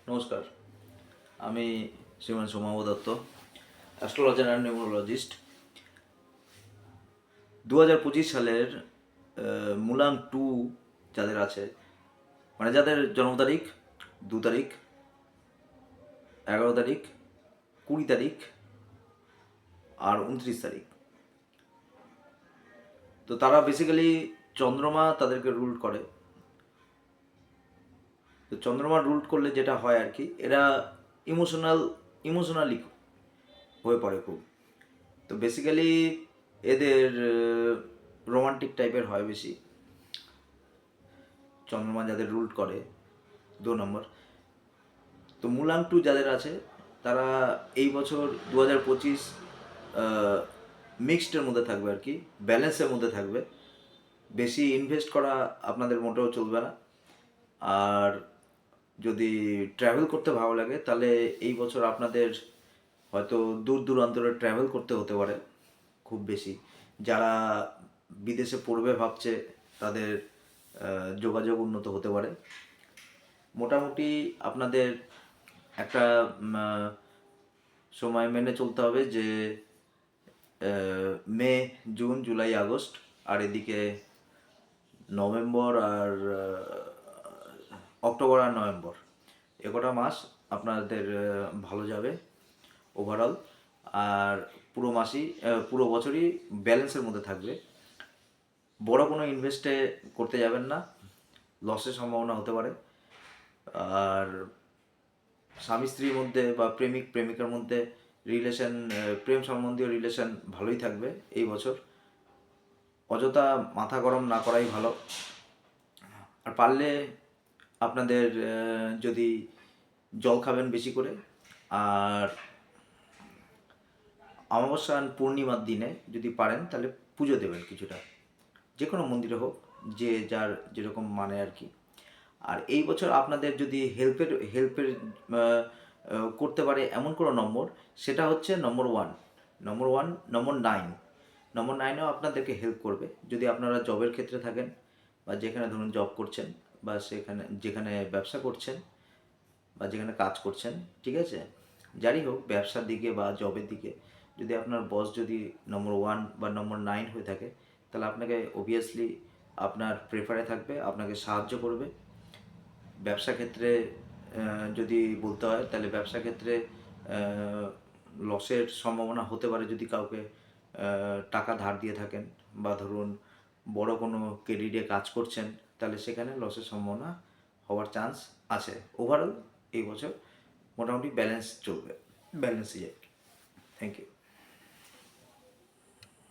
নমস্কার, আমি শ্রীমান সোমাব দত্ত, অ্যাস্ট্রোলজার অ্যান্ড নিউমোলজিস্ট। 2025 সালের মূলাং 2 যাদের আছে, মানে যাদের জন্ম তারিখ 2 তারিখ, 11 তারিখ, 20 তারিখ আর 29 তারিখ, তো তারা বেসিক্যালি চন্দ্রমা তাদেরকে রুল করে। তো চন্দ্রমা রুল করলে যেটা হয় আর কি, এরা ইমোশনালি হয়ে পড়ে খুব। তো বেসিক্যালি এদের রোমান্টিক টাইপের হয় বেশি, চন্দ্রমা যাদের রুল করে 2 নম্বর। তো মূলাং 2 যাদের আছে তারা এই বছর 2025 মিক্সডের মধ্যে থাকবে আর কি, ব্যালেন্সের মধ্যে থাকবে। বেশি ইনভেস্ট করা আপনাদের মোটেও চলবে না। আর যদি ট্রাভেল করতে ভালো লাগে তাহলে এই বছর আপনাদের হয়তো দূর দূরান্তরে ট্রাভেল করতে হতে পারে খুব বেশি। যারা বিদেশে পড়বে ভাবছে তাদের যোগাযোগ উন্নত হতে পারে। মোটামুটি আপনাদের একটা সময় মেনে চলতে হবে যে মে, জুন, জুলাই, আগস্ট, আর এদিকে নভেম্বর আর অক্টোবর আর নভেম্বর, কটা মাস আপনাদের ভালো যাবে ওভারঅল। আর পুরো বছরই ব্যালেন্সের মধ্যে থাকবে। বড় কোনো ইনভেস্টে করতে যাবেন না, লসের সম্ভাবনা হতে পারে। আর স্বামী স্ত্রীর মধ্যে বা প্রেমিক প্রেমিকার মধ্যে প্রেম সম্বন্ধীয় রিলেশন ভালোই থাকবে এই বছর। অযথা মাথা গরম না করাই ভালো। আর পারলে আপনাদের যদি জল খাবেন বেশি করে, আর অমাবস্যা আর পূর্ণিমার দিনে যদি পারেন তাহলে পুজো দেবেন কিছুটা, যে কোনো মন্দিরে হোক, যে যার যেরকম মানে আর কি। আর এই বছর আপনাদের যদি হেল্পের করতে পারে এমন কোনো নম্বর, সেটা হচ্ছে নম্বর 9। নম্বর 9ও আপনাদেরকে হেল্প করবে যদি আপনারা জবের ক্ষেত্রে থাকেন, বা যেখানে ধরুন জব করছেন, বা যেখানে ব্যবসা করছেন, বা যেখানে কাজ করছেন, ঠিক আছে, যারই হোক, ব্যবসার দিকে বা জবের দিকে যদি আপনার বস যদি নম্বর 1 বা নম্বর 9 হয়ে থাকে, তাহলে আপনাকে অবভিয়াসলি আপনার প্রেফারে থাকবে, আপনাকে সাহায্য করবে। ব্যবসা ক্ষেত্রে যদি বলতে হয় তাহলে ব্যবসা ক্ষেত্রে লসের সম্ভাবনা হতে পারে যদি কাউকে টাকা ধার দিয়ে থাকেন, বা ধরুন বড় কোনো ক্রেডিটে কাজ করছেন, তাহলে সেখানে লসের সম্ভাবনা হওয়ার চান্স আছে। ওভারঅল এই বছর মোটামুটি ব্যালেন্সই যায়। Thank you.